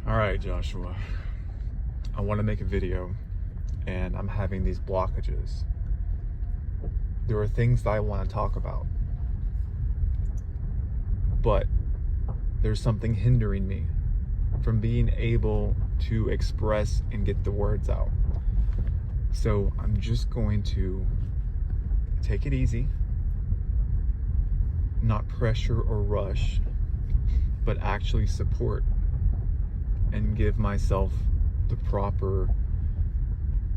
All right, Joshua, I want to make a video and I'm having these blockages. There are things that I want to talk about, but there's something hindering me from being able to express and get the words out. So I'm just going to take it easy, not pressure or rush, but actually support and give myself the proper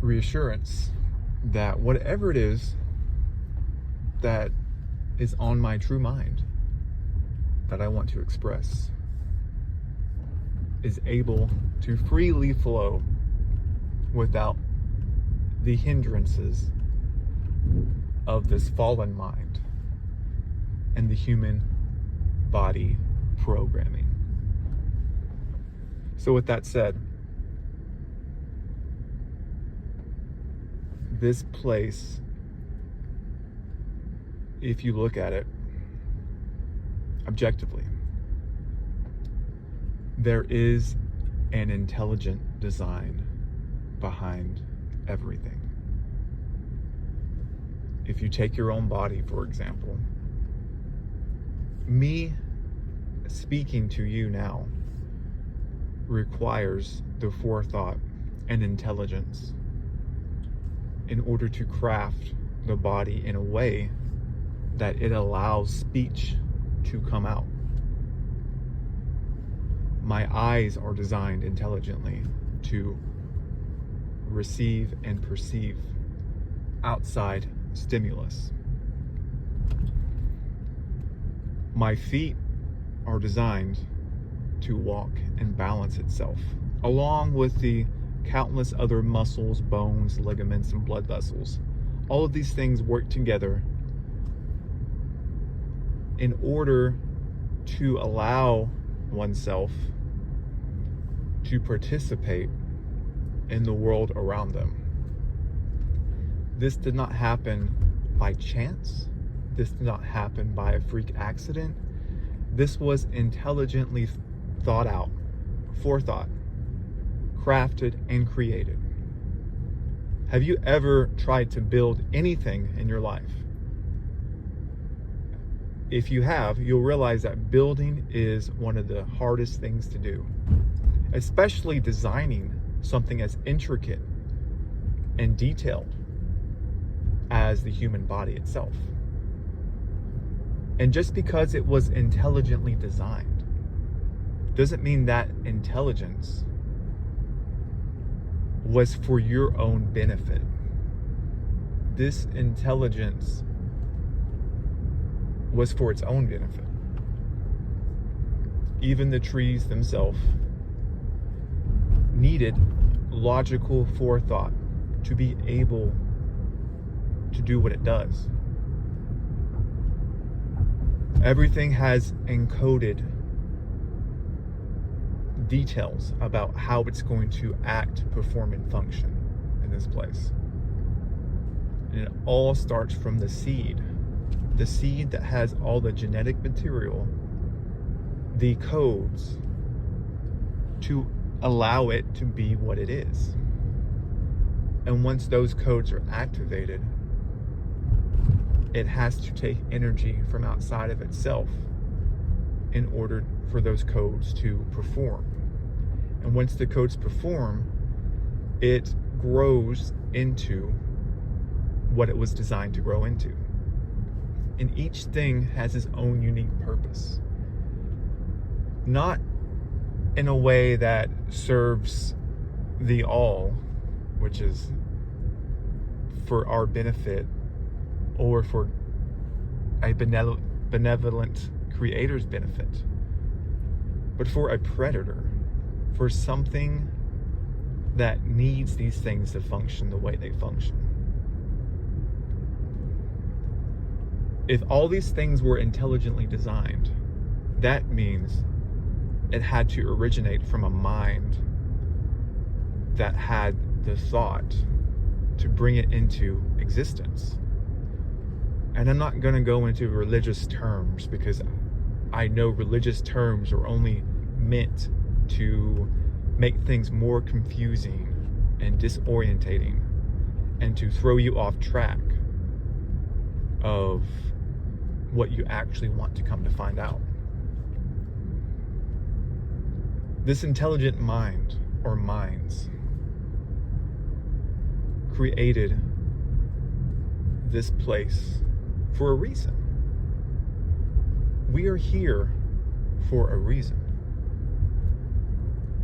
reassurance that whatever it is that is on my true mind that I want to express is able to freely flow without the hindrances of this fallen mind and the human body programming. So with that said, this place, if you look at it objectively, there is an intelligent design behind everything. If you take your own body, for example, me speaking to you now requires the forethought and intelligence in order to craft the body in a way that it allows speech to come out. My eyes are designed intelligently to receive and perceive outside stimulus. My feet are designed to walk and balance itself, along with the countless other muscles, bones, ligaments, and blood vessels. All of these things work together in order to allow oneself to participate in the world around them. This did not happen by chance. This did not happen by a freak accident. This was intelligently thought out, forethought, crafted, and created. Have you ever tried to build anything in your life? If you have, you'll realize that building is one of the hardest things to do, especially designing something as intricate and detailed as the human body itself. And just because it was intelligently designed doesn't mean that intelligence was for your own benefit. This intelligence was for its own benefit. Even the trees themselves needed logical forethought to be able to do what it does. Everything has encoded details about how it's going to act, perform, and function in this place. And it all starts from the seed that has all the genetic material, the codes to allow it to be what it is. And once those codes are activated, it has to take energy from outside of itself in order for those codes to perform. And once the codes perform, it grows into what it was designed to grow into. And each thing has its own unique purpose. Not in a way that serves the all, which is for our benefit or for a benevolent creator's benefit, but for a predator, for something that needs these things to function the way they function. If all these things were intelligently designed, that means it had to originate from a mind that had the thought to bring it into existence. And I'm not going to go into religious terms because I know religious terms are only meant to make things more confusing and disorientating, and to throw you off track of what you actually want to come to find out. This intelligent mind, or minds, created this place for a reason. We are here for a reason.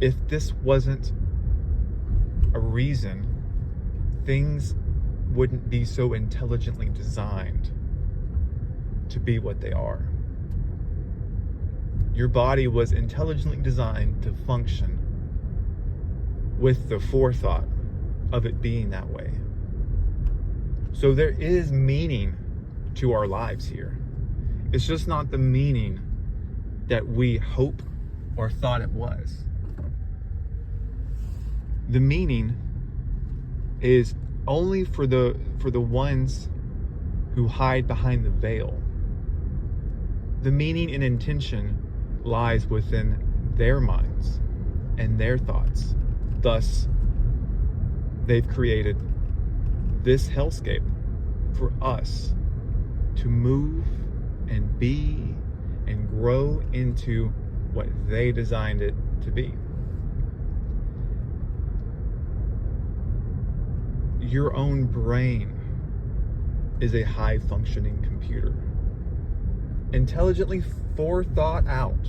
If this wasn't a reason, things wouldn't be so intelligently designed to be what they are. Your body was intelligently designed to function with the forethought of it being that way. So there is meaning to our lives here. It's just not the meaning that we hope or thought it was. The meaning is only for the ones who hide behind the veil. The meaning and intention lies within their minds and their thoughts. Thus, they've created this hellscape for us to move and be and grow into what they designed it to be. Your own brain is a high-functioning computer, intelligently forethought out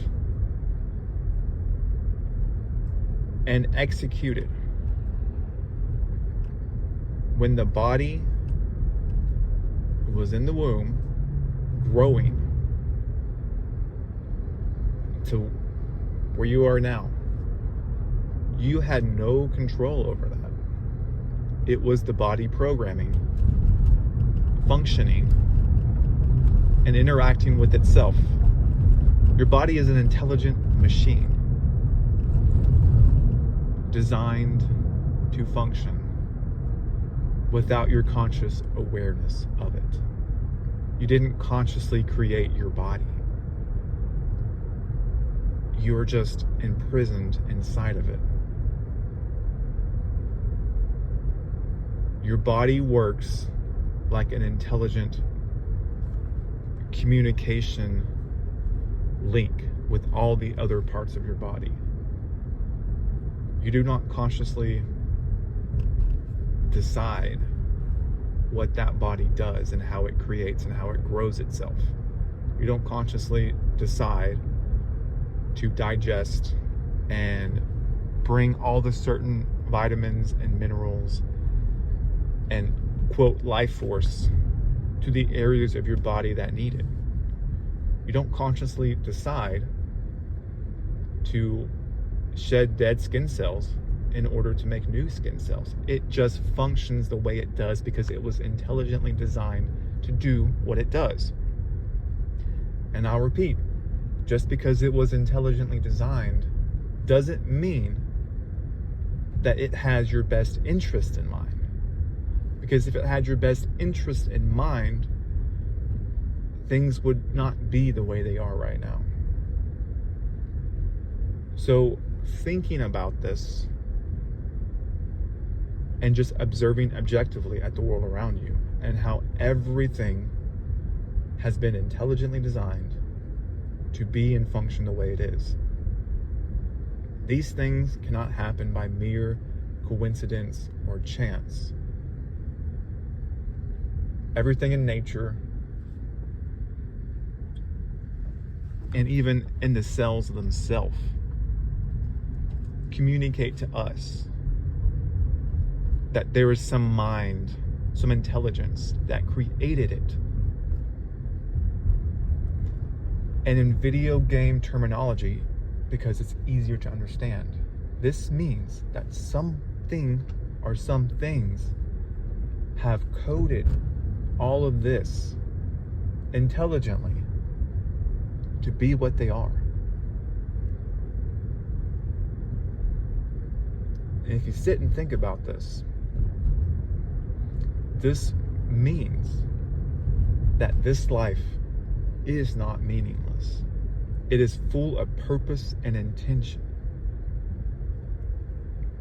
and executed when the body was in the womb, growing to where you are now. You had no control over that. It was the body programming, functioning, and interacting with itself. Your body is an intelligent machine designed to function without your conscious awareness of it. You didn't consciously create your body. You're just imprisoned inside of it. Your body works like an intelligent communication link with all the other parts of your body. You do not consciously decide what that body does and how it creates and how it grows itself. You don't consciously decide to digest and bring all the certain vitamins and minerals and quote life force to the areas of your body that need it. You don't consciously decide to shed dead skin cells in order to make new skin cells. It just functions the way it does because it was intelligently designed to do what it does. And I'll repeat, just because it was intelligently designed doesn't mean that it has your best interest in mind. Because if it had your best interest in mind, things would not be the way they are right now. So thinking about this and just observing objectively at the world around you and how everything has been intelligently designed to be and function the way it is. These things cannot happen by mere coincidence or chance. Everything in nature, and even in the cells themselves, communicate to us that there is some mind, some intelligence that created it. And in video game terminology, because it's easier to understand, this means that something or some things have coded all of this intelligently to be what they are. And if you sit and think about this, this means that this life is not meaningless. It is full of purpose and intention.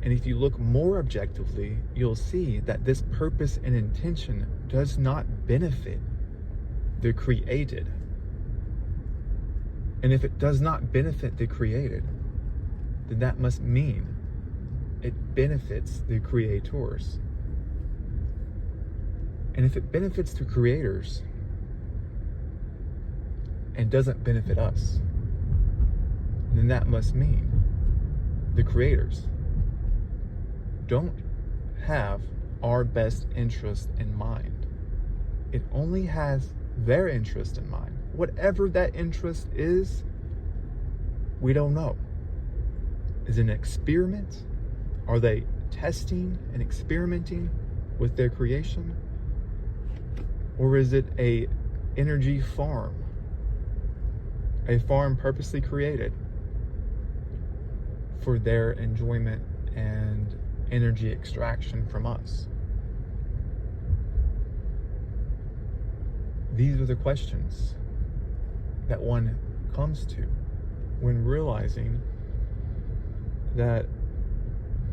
And if you look more objectively, you'll see that this purpose and intention does not benefit the created. And if it does not benefit the created, then that must mean it benefits the creators. And if it benefits the creators and doesn't benefit us, then that must mean the creators don't have our best interest in mind. It only has their interest in mind. Whatever that interest is, we don't know. Is it an experiment? Are they testing and experimenting with their creation? Or is it a energy farm? A farm purposely created for their enjoyment and energy extraction from us? These are the questions that one comes to when realizing that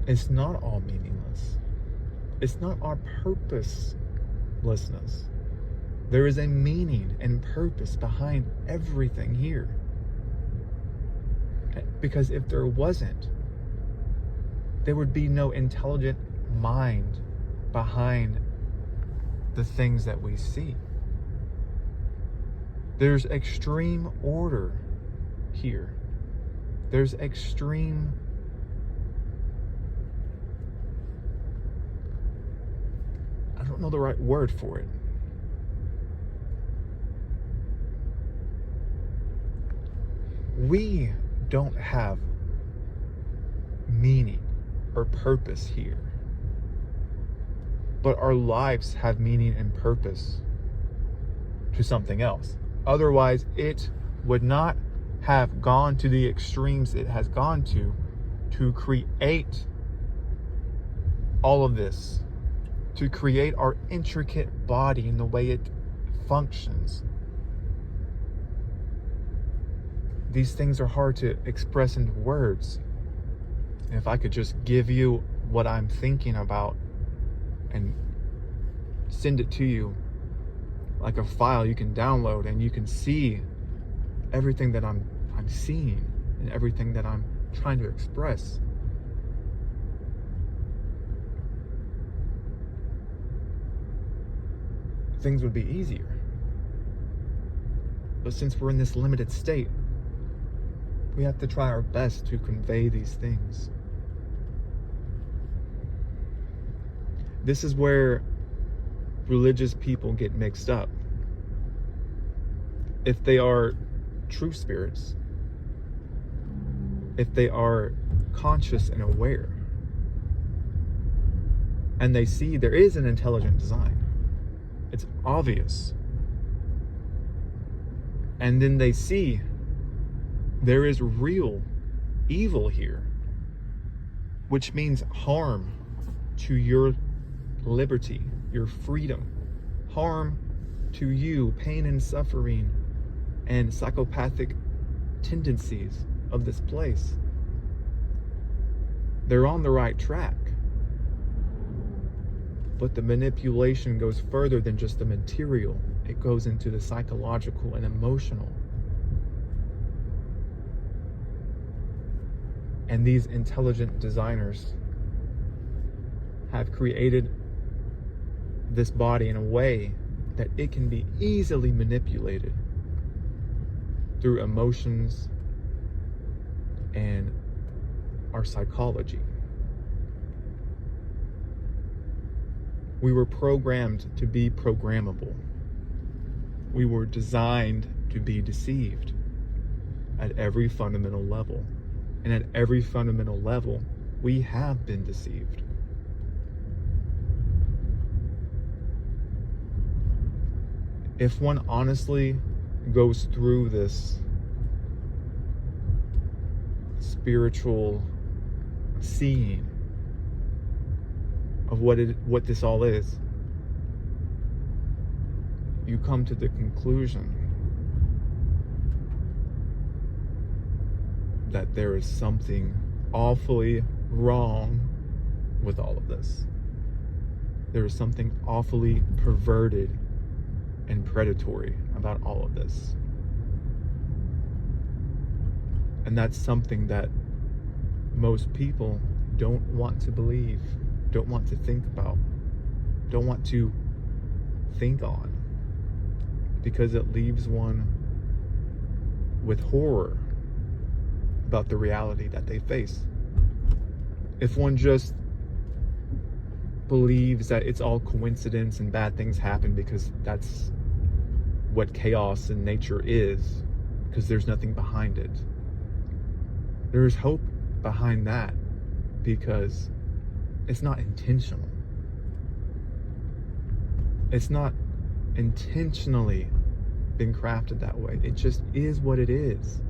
it's not all meaningless. It's not our purposelessness. There is a meaning and purpose behind everything here. Because if there wasn't, there would be no intelligent mind behind the things that we see. There's extreme order here. There's extreme I don't know the right word for it. We don't have meaning or purpose here. But our lives have meaning and purpose to something else. Otherwise, it would not have gone to the extremes it has gone to create all of this, to create our intricate body and the way it functions. These things are hard to express into words. And if I could just give you what I'm thinking about and send it to you like a file you can download, and you can see everything that I'm seeing and everything that I'm trying to express. Things would be easier. But since we're in this limited state, we have to try our best to convey these things. This is where religious people get mixed up. If they are true spirits, if they are conscious and aware, and they see there is an intelligent design, it's obvious, and then they see there is real evil here, which means harm to your liberty, your freedom, harm to you, pain and suffering, and psychopathic tendencies of this place. They're on the right track. But the manipulation goes further than just the material. It goes into the psychological and emotional. And these intelligent designers have created this body in a way that it can be easily manipulated through emotions and our psychology. We were programmed to be programmable. We were designed to be deceived at every fundamental level. And at every fundamental level, we have been deceived. If one honestly goes through this spiritual seeing of what this all is, you come to the conclusion that there is something awfully wrong with all of this. There is something awfully perverted and predatory about all of this. And that's something that most people don't want to believe, don't want to think about, don't want to think on, because it leaves one with horror about the reality that they face. If one just believes that it's all coincidence and bad things happen because that's what chaos in nature is, because there's nothing behind it. There is hope behind that because it's not intentional. It's not intentionally been crafted that way. It just is what it is.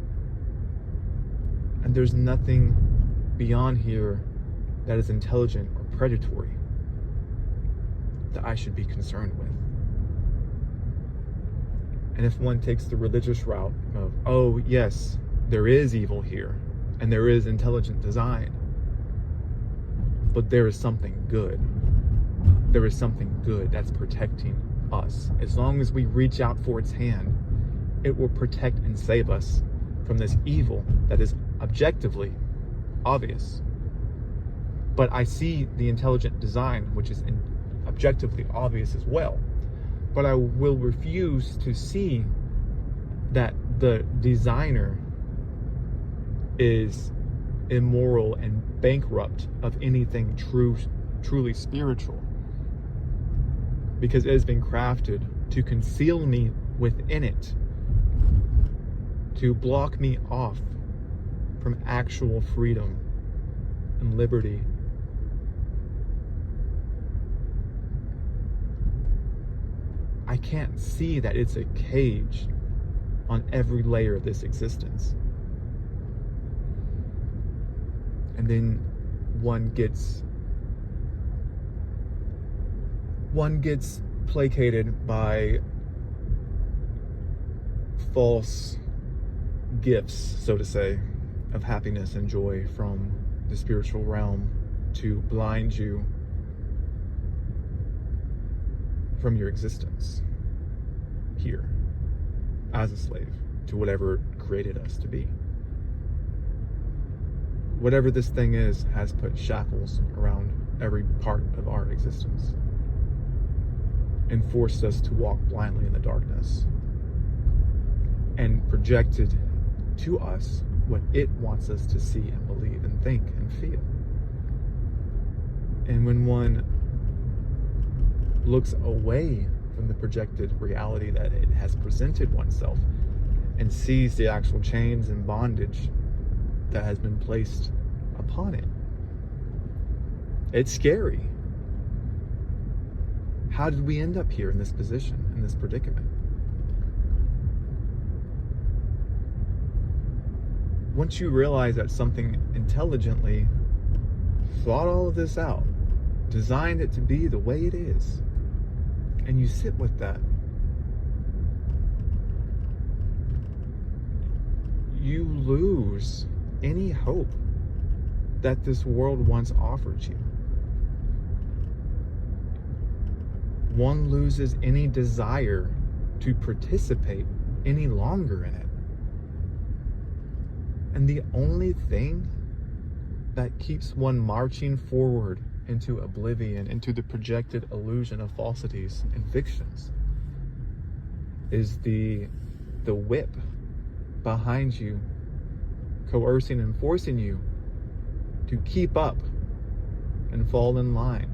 And there's nothing beyond here that is intelligent or predatory that I should be concerned with. And if one takes the religious route of, oh yes, there is evil here and there is intelligent design, but there is something good. There is something good that's protecting us. As long as we reach out for its hand, it will protect and save us from this evil that is objectively obvious. But I see the intelligent design, which is objectively obvious as well. But I will refuse to see that the designer is immoral and bankrupt of anything truly spiritual, because it has been crafted to conceal me within it, to block me off from actual freedom and liberty. I can't see that it's a cage on every layer of this existence. And then one gets placated by false gifts, so to say, of happiness and joy from the spiritual realm to blind you from your existence here as a slave to whatever created us to be. Whatever this thing is has put shackles around every part of our existence and forced us to walk blindly in the darkness and projected to us what it wants us to see and believe and think and feel. And when one looks away from the projected reality that it has presented oneself and sees the actual chains and bondage that has been placed upon it, it's scary. How did we end up here in this position, in this predicament? Once you realize that something intelligently thought all of this out, designed it to be the way it is, and you sit with that, you lose any hope that this world once offered you. One loses any desire to participate any longer in it. And the only thing that keeps one marching forward into oblivion, into the projected illusion of falsities and fictions, is the whip behind you, coercing and forcing you to keep up and fall in line.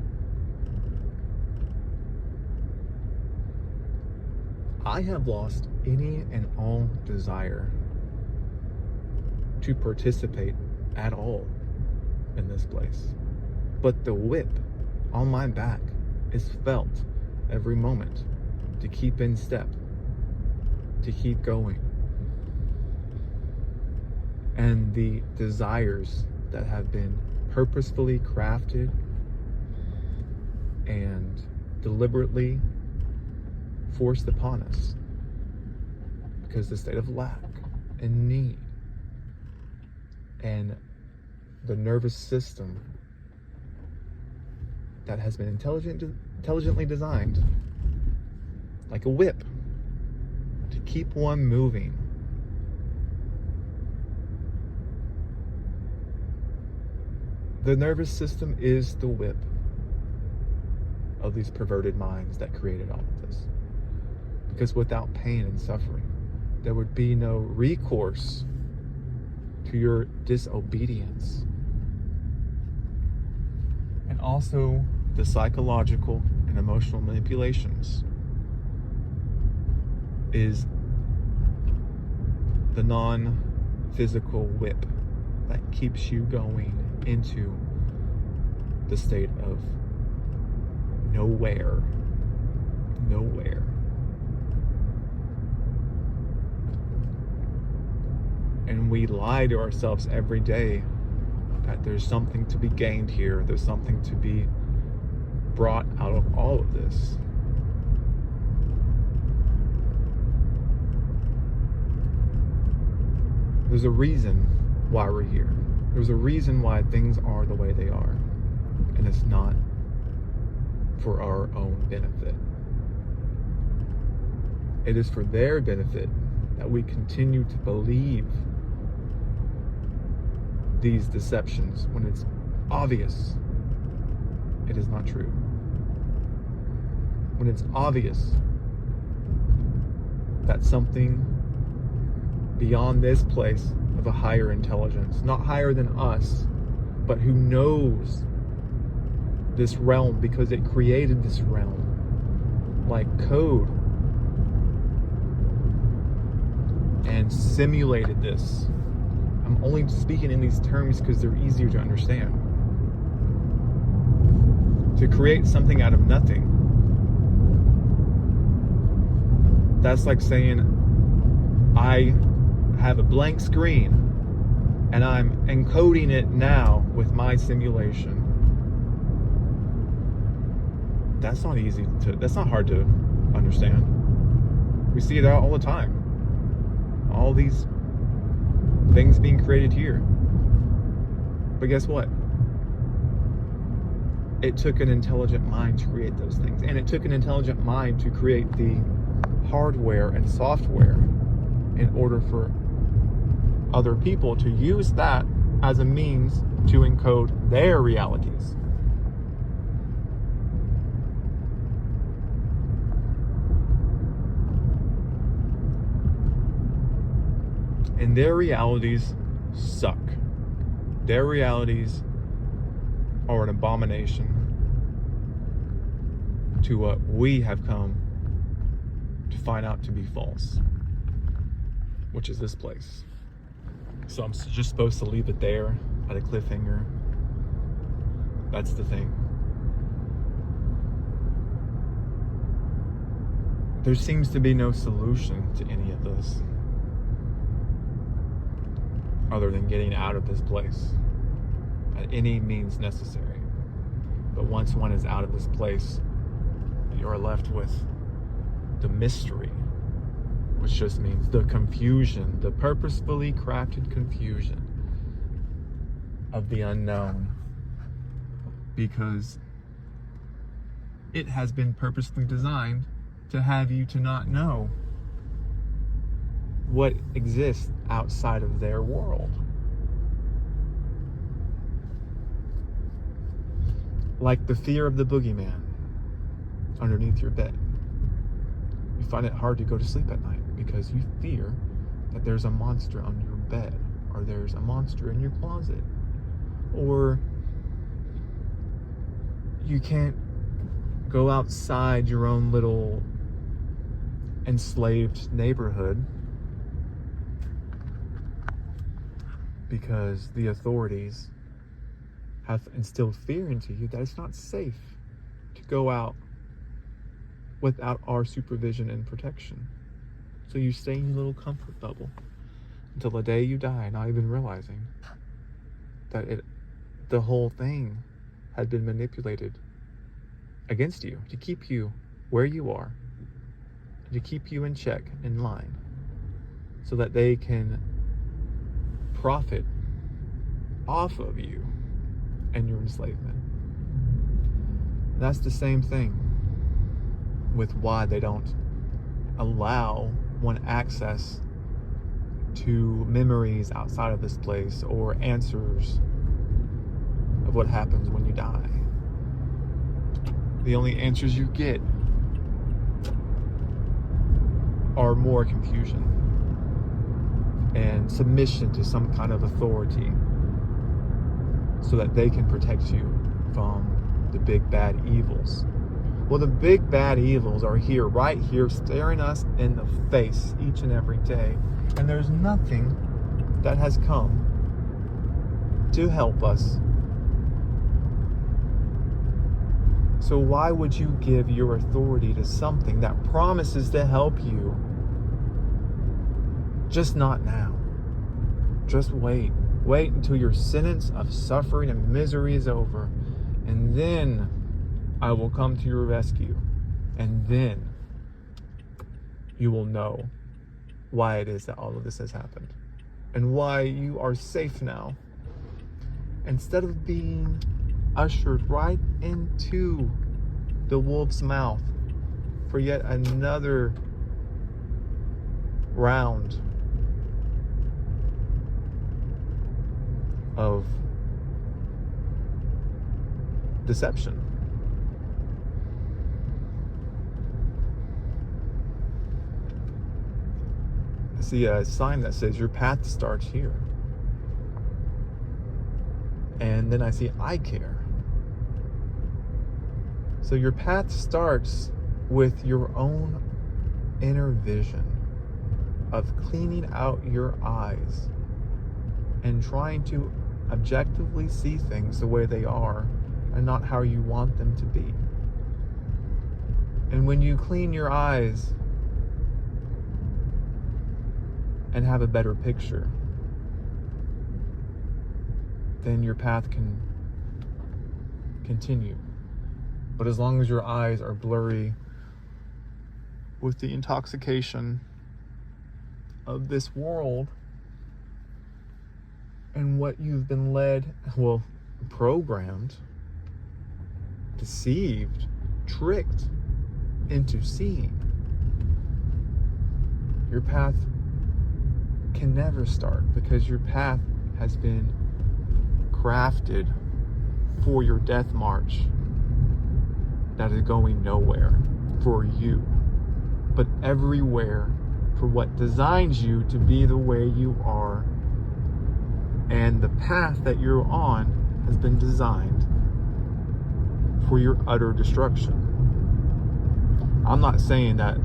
I have lost any and all desire to participate at all in this place. But the whip on my back is felt every moment to keep in step, to keep going. And the desires that have been purposefully crafted and deliberately forced upon us because the state of lack and need and the nervous system that has been intelligently designed, like a whip, to keep one moving. The nervous system is the whip of these perverted minds that created all of this. Because without pain and suffering, there would be no recourse to your disobedience. And also the psychological and emotional manipulations is the non-physical whip that keeps you going into the state of nowhere. And we lie to ourselves every day that there's something to be gained here. There's something to be brought out of all of this. There's a reason why we're here. There's a reason why things are the way they are. And it's not for our own benefit. It is for their benefit that we continue to believe these deceptions when it's obvious it is not true. When it's obvious that something beyond this place of a higher intelligence, not higher than us, but who knows this realm because it created this realm, like code, and simulated this. I'm only speaking in these terms because they're easier to understand. To create something out of nothing. That's like saying, I have a blank screen and I'm encoding it now with my simulation. That's not hard to understand. We see it all the time. All these things being created here. But guess what? It took an intelligent mind to create those things. And it took an intelligent mind to create the hardware and software in order for other people to use that as a means to encode their realities. And their realities suck. Their realities are an abomination to what we have come to find out to be false, which is this place. So I'm just supposed to leave it there at a cliffhanger. That's the thing. There seems to be no solution to any of this other than getting out of this place at any means necessary. But once one is out of this place, you are left with the mystery, which just means the confusion, the purposefully crafted confusion of the unknown, because it has been purposely designed to have you to not know what exists outside of their world. Like the fear of the boogeyman underneath your bed. You find it hard to go to sleep at night because you fear that there's a monster under your bed, or there's a monster in your closet, or you can't go outside your own little enslaved neighborhood because the authorities have instilled fear into you that it's not safe to go out without our supervision and protection. So you stay in your little comfort bubble until the day you die, not even realizing that the whole thing had been manipulated against you to keep you where you are, to keep you in check, in line, so that they can profit off of you and your enslavement. That's the same thing with why they don't allow one access to memories outside of this place or answers of what happens when you die. The only answers you get are more confusion and submission to some kind of authority so that they can protect you from the big bad evils. Well, the big bad evils are here, right here, staring us in the face each and every day. And there's nothing that has come to help us. So why would you give your authority to something that promises to help you? Just not now. Just wait. Wait until your sentence of suffering and misery is over. And then I will come to your rescue. And then you will know why it is that all of this has happened. And why you are safe now. Instead of being ushered right into the wolf's mouth for yet another round of deception. I see a sign that says your path starts here. And then I see I care. So your path starts with your own inner vision of cleaning out your eyes and trying to objectively see things the way they are and not how you want them to be. And when you clean your eyes and have a better picture, then your path can continue. But as long as your eyes are blurry with the intoxication of this world and what you've been programmed, deceived, tricked into seeing, your path can never start, because your path has been crafted for your death march that is going nowhere for you, but everywhere for what designs you to be the way you are. And the path that you're on has been designed for your utter destruction. I'm not saying that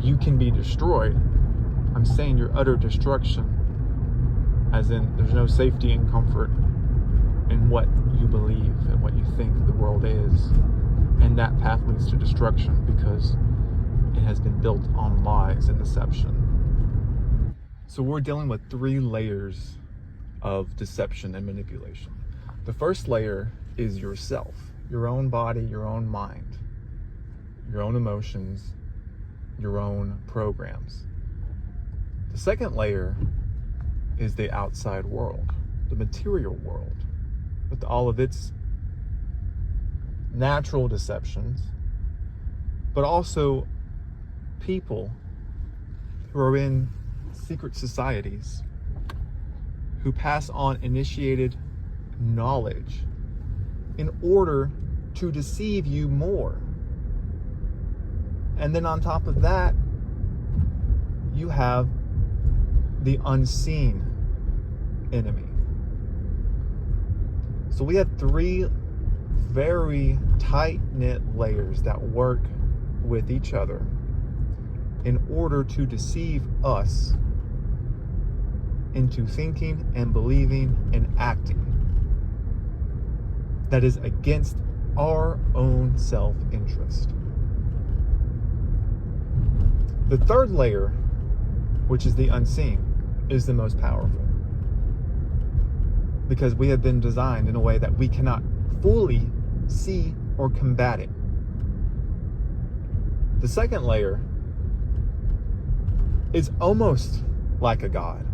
you can be destroyed. I'm saying your utter destruction, as in there's no safety and comfort in what you believe and what you think the world is. And that path leads to destruction because it has been built on lies and deception. So we're dealing with 3 layers of deception and manipulation. The first layer is yourself, your own body, your own mind, your own emotions, your own programs. The second layer is the outside world, the material world, with all of its natural deceptions, but also people who are in secret societies who pass on initiated knowledge in order to deceive you more. And then on top of that, you have the unseen enemy. So we have 3 very tight-knit layers that work with each other in order to deceive us into thinking and believing and acting that is against our own self-interest. The third layer, which is the unseen, is the most powerful, because we have been designed in a way that we cannot fully see or combat it. The second layer is almost like a god,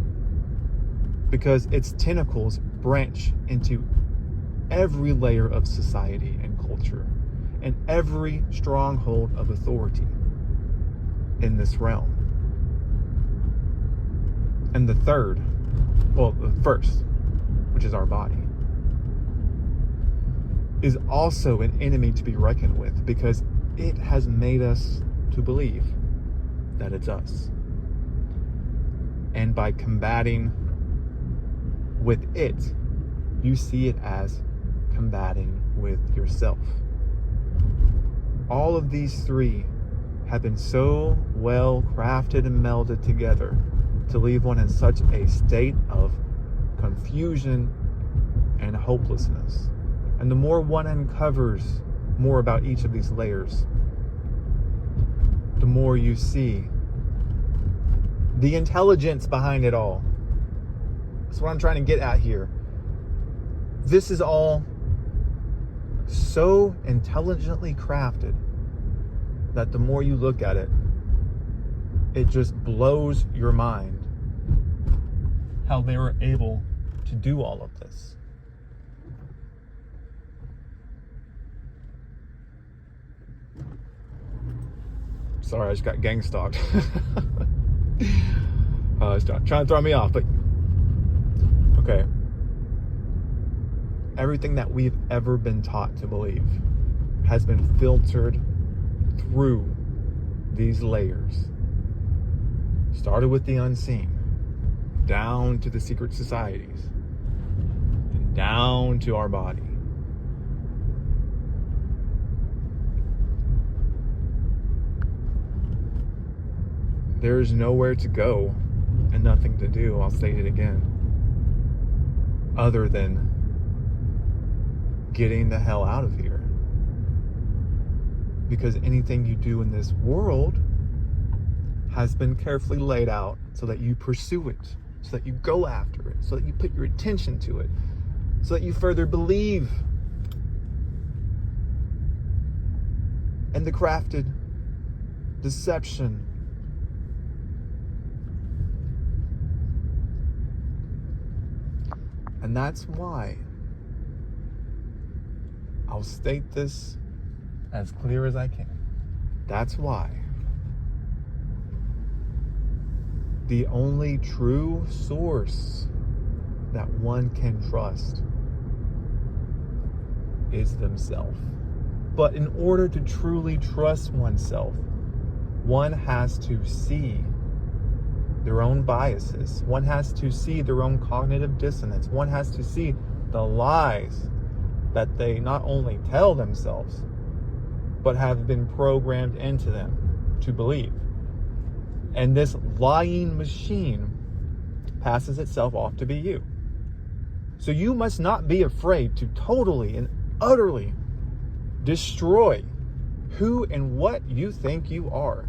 because its tentacles branch into every layer of society and culture, and every stronghold of authority in this realm. And the first, which is our body, is also an enemy to be reckoned with, because it has made us to believe that it's us. And by combating with it, you see it as combating with yourself. All of these three have been so well crafted and melded together to leave one in such a state of confusion and hopelessness. And the more one uncovers more about each of these layers, the more you see the intelligence behind it all. That's what I'm trying to get at here. This is all so intelligently crafted that the more you look at it, it just blows your mind how they were able to do all of this. Sorry, I just got gang stalked. It's trying to throw me off, but okay. Everything that we've ever been taught to believe has been filtered through these layers. Started with the unseen, down to the secret societies, and down to our body. There's nowhere to go and nothing to do, I'll say it again, other than getting the hell out of here. Because anything you do in this world has been carefully laid out so that you pursue it, so that you go after it, so that you put your attention to it, so that you further believe in the crafted deception. And that's why I'll state this as clear as I can. That's why the only true source that one can trust is themselves. But in order to truly trust oneself, one has to see their own biases. One has to see their own cognitive dissonance. One has to see the lies that they not only tell themselves, but have been programmed into them to believe. And this lying machine passes itself off to be you. So you must not be afraid to totally and utterly destroy who and what you think you are.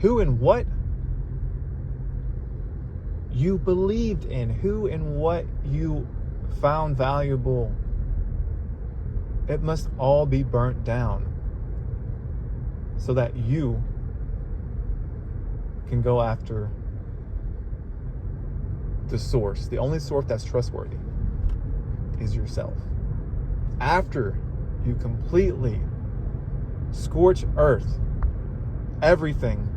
Who and what you believed in, who and what you found valuable. It must all be burnt down so that you can go after the source. The only source that's trustworthy is yourself. After you completely scorch earth everything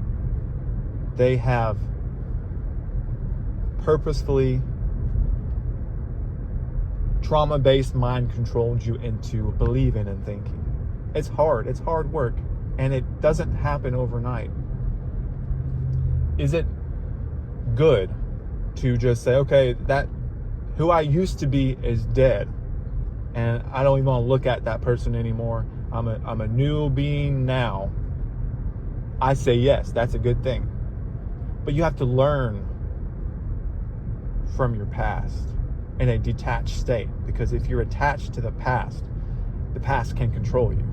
they have purposefully trauma-based mind controlled you into believing and thinking. It's hard work, and it doesn't happen overnight. Is it good to just say, okay, that who I used to be is dead, and I don't even want to look at that person anymore. I'm a new being now. I say yes, that's a good thing. But you have to learn from your past in a detached state, because if you're attached to the past can control you.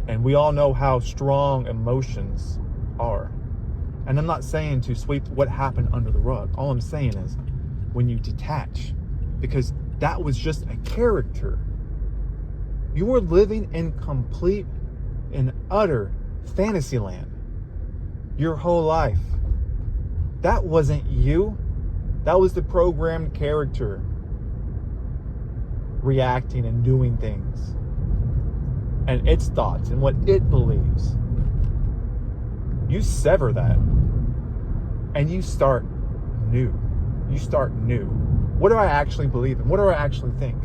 And we all know how strong emotions are. And I'm not saying to sweep what happened under the rug. All I'm saying is when you detach, because that was just a character. You were living in complete and utter fantasy land your whole life. That wasn't you. That was the programmed character. reacting and doing things, and its thoughts and what it believes. You sever that and you start new. You start new. What do I actually believe in? What do I actually think?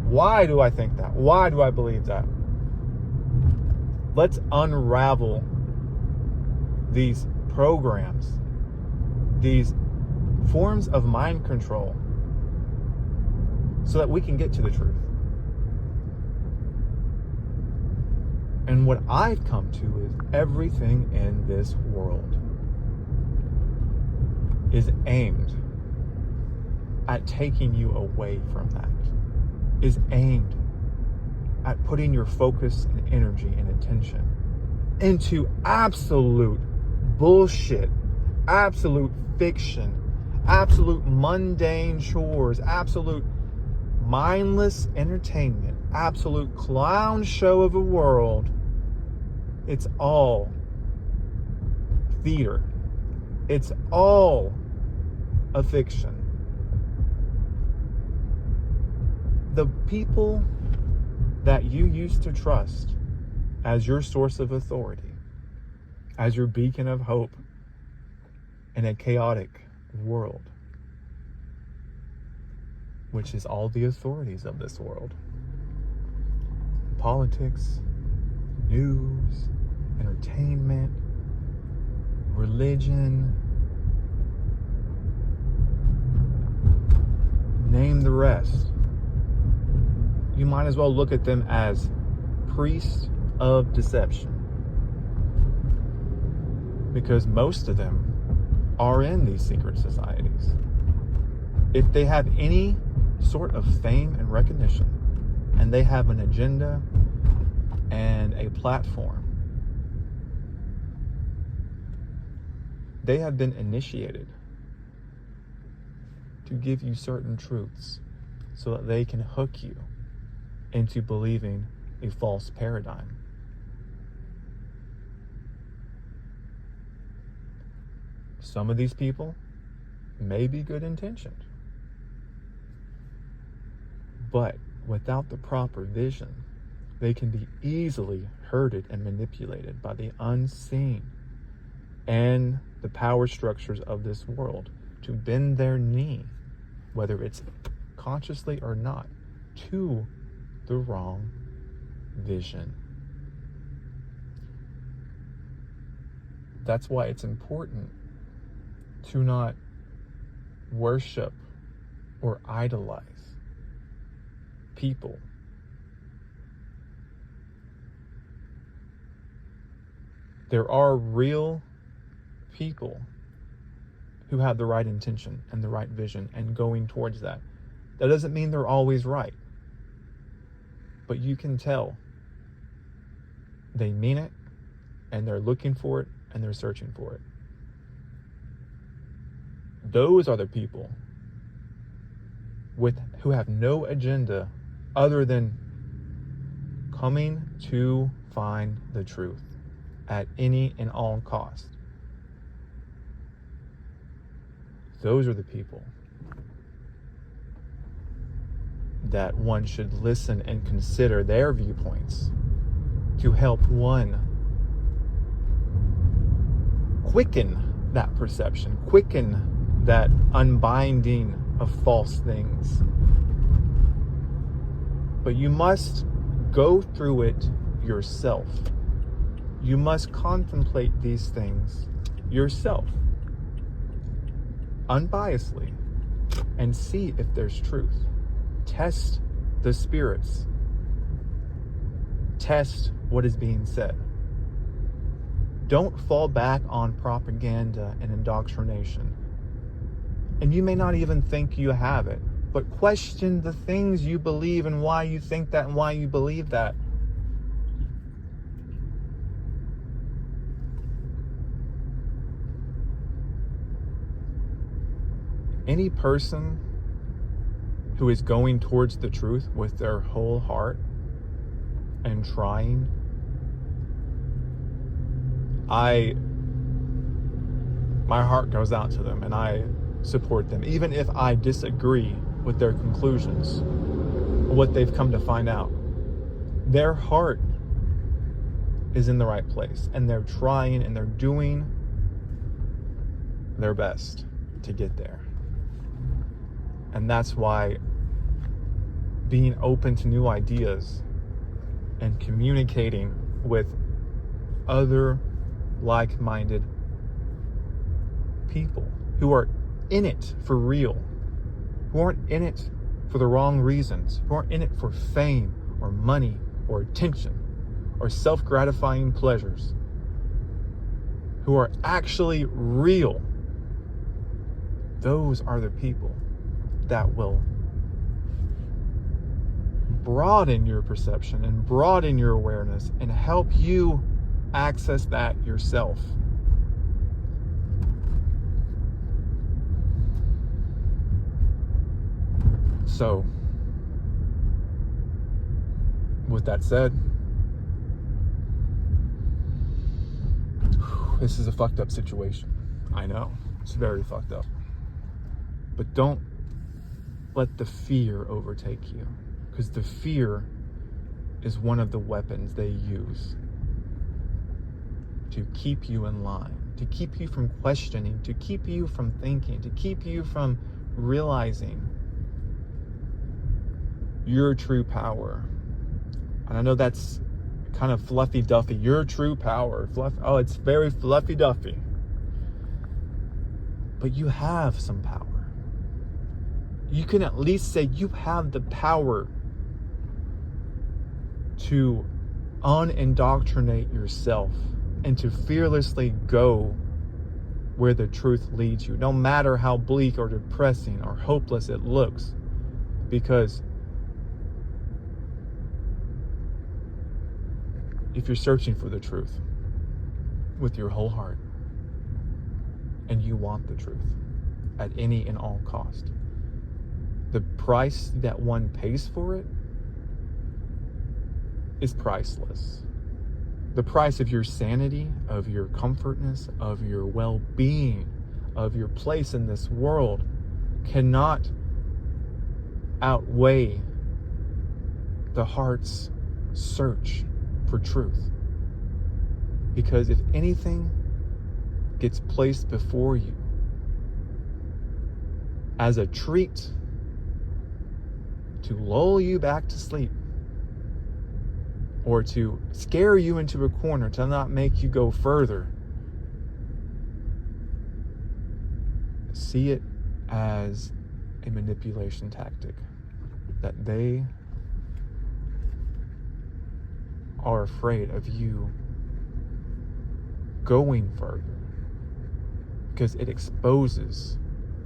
Why do I think that? Why do I believe that? Let's unravel these programs, these forms of mind control, so that we can get to the truth. And what I've come to is everything in this world is aimed at taking you away from that, is aimed at putting your focus and energy and attention into absolute bullshit, absolute fiction, absolute mundane chores, absolute mindless entertainment, absolute clown show of a world. It's all theater. It's all a fiction. The people that you used to trust as your source of authority, as your beacon of hope in a chaotic world, which is all the authorities of this world. Politics, news, entertainment, religion, name the rest. You might as well look at them as priests of deception, because most of them are in these secret societies. If they have any sort of fame and recognition, and they have an agenda and a platform, they have been initiated to give you certain truths so that they can hook you into believing a false paradigm. Some of these people may be good intentioned, but without the proper vision, they can be easily herded and manipulated by the unseen and the power structures of this world to bend their knee, whether it's consciously or not, to the wrong vision. That's why it's important to not worship or idolize people. There are real people who have the right intention and the right vision and going towards that. That doesn't mean they're always right, but you can tell they mean it, and they're looking for it, and they're searching for it. Those are the people who have no agenda other than coming to find the truth at any and all cost. Those are the people that one should listen and consider their viewpoints to help one quicken that perception, quicken that unbinding of false things. But you must go through it yourself. You must contemplate these things yourself, unbiasedly, and see if there's truth. Test the spirits. Test what is being said. Don't fall back on propaganda and indoctrination. And you may not even think you have it, but question the things you believe and why you think that and why you believe that. Any person who is going towards the truth with their whole heart and trying, my heart goes out to them and I support them, even if I disagree with their conclusions, what they've come to find out. Their heart is in the right place, and they're trying and they're doing their best to get there. And that's why being open to new ideas and communicating with other like-minded people who are in it for real, who aren't in it for the wrong reasons, who aren't in it for fame or money or attention or self-gratifying pleasures, who are actually real, those are the people that will broaden your perception and broaden your awareness and help you access that yourself. So, with that said, this is a fucked up situation. I know, it's very fucked up. But don't let the fear overtake you, because the fear is one of the weapons they use to keep you in line, to keep you from questioning, to keep you from thinking, to keep you from realizing your true power. And I know that's kind of fluffy duffy. Your true power. Oh, it's very fluffy duffy. But you have some power. You can at least say you have the power to unindoctrinate yourself and to fearlessly go where the truth leads you, no matter how bleak or depressing or hopeless it looks. Because if you're searching for the truth with your whole heart and you want the truth at any and all cost, the price that one pays for it is priceless. The price of your sanity, of your comfortness, of your well-being, of your place in this world cannot outweigh the heart's search for truth. Because if anything gets placed before you as a treat to lull you back to sleep, or to scare you into a corner to not make you go further, see it as a manipulation tactic that they are afraid of you going further, because it exposes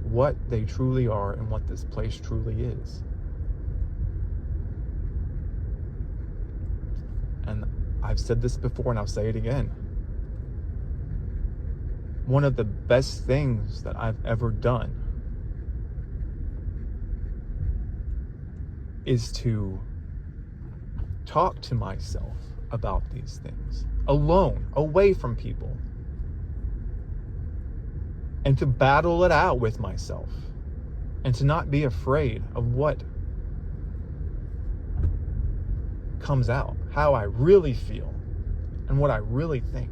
what they truly are and what this place truly is. And I've said this before and I'll say it again. One of the best things that I've ever done is to talk to myself about these things alone, away from people, and to battle it out with myself, and to not be afraid of what comes out, how I really feel and what I really think,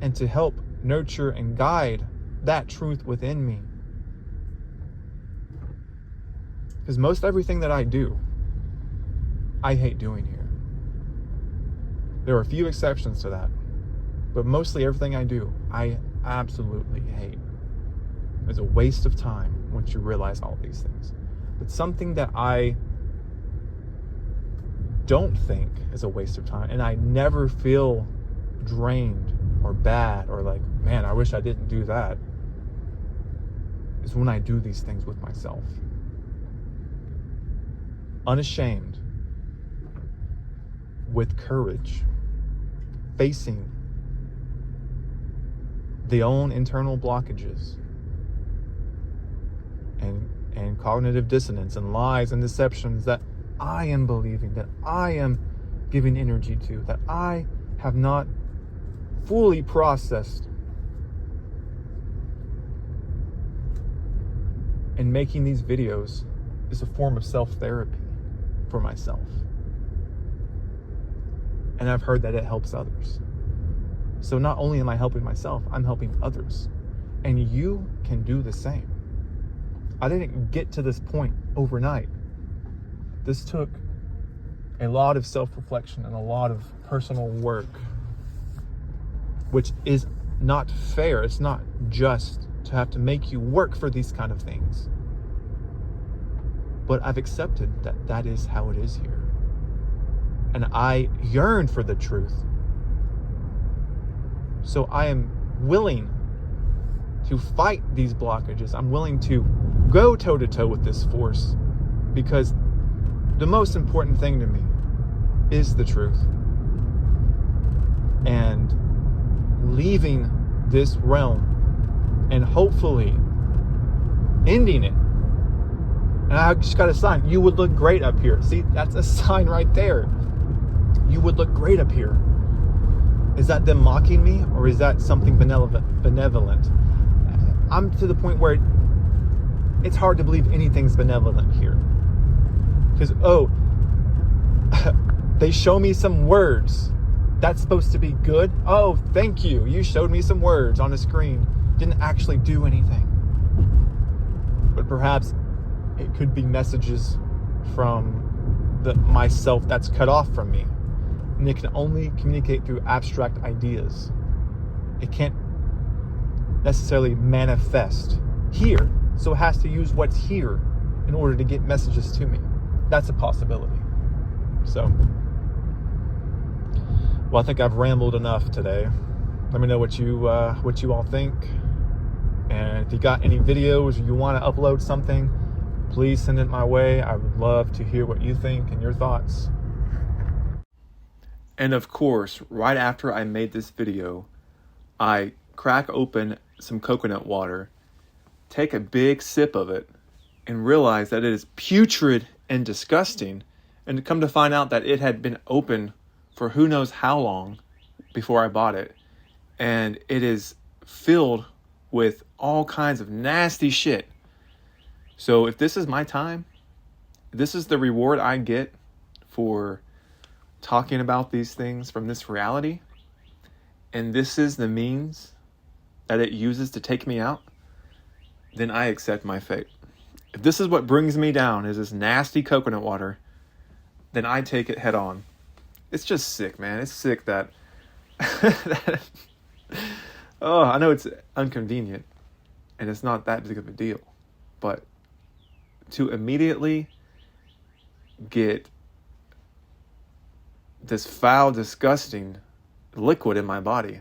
and to help nurture and guide that truth within me. Because most everything that I do, I hate doing here. There are a few exceptions to that, but mostly everything I do, I absolutely hate. It's a waste of time once you realize all these things. But something that I don't think is a waste of time, and I never feel drained or bad or like, man, I wish I didn't do that, is when I do these things with myself. Unashamed, with courage, facing the own internal blockages and cognitive dissonance and lies and deceptions that I am believing, that I am giving energy to, that I have not fully processed And making these videos is a form of self-therapy for myself. And I've heard that it helps others. So not only am I helping myself, I'm helping others. And you can do the same. I didn't get to this point overnight. This took a lot of self-reflection and a lot of personal work, which is not fair. It's not just to have to make you work for these kind of things. But I've accepted that that is how it is here. And I yearn for the truth. So I am willing to fight these blockages. I'm willing to go toe-to-toe with this force, because the most important thing to me is the truth. And leaving this realm and hopefully ending it. And I just got a sign. You would look great up here. See, that's a sign right there. You would look great up here. Is that them mocking me, or is that something benevolent? I'm to the point where it's hard to believe anything's benevolent here. Because, they show me some words. That's supposed to be good? Oh, thank you. You showed me some words on a screen. Didn't actually do anything. But perhaps it could be messages from myself that's cut off from me. And it can only communicate through abstract ideas. It can't necessarily manifest here. So it has to use what's here in order to get messages to me. That's a possibility. So, well, I think I've rambled enough today. Let me know what you all think. And if you got any videos or you want to upload something, please send it my way. I would love to hear what you think and your thoughts. And of course, right after I made this video, I crack open some coconut water, take a big sip of it, and realize that it is putrid and disgusting. And to come to find out that it had been open for who knows how long before I bought it. And it is filled with all kinds of nasty shit. So if this is my time, this is the reward I get for talking about these things from this reality, and this is the means that it uses to take me out, then I accept my fate. If this is what brings me down, is this nasty coconut water, then I take it head on. It's just sick, man. It's sick that I know it's inconvenient and it's not that big of a deal, but to immediately get this foul, disgusting liquid in my body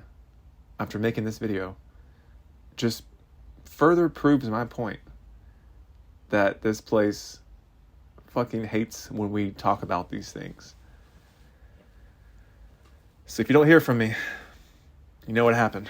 after making this video just further proves my point that this place fucking hates when we talk about these things. So if you don't hear from me, you know what happened.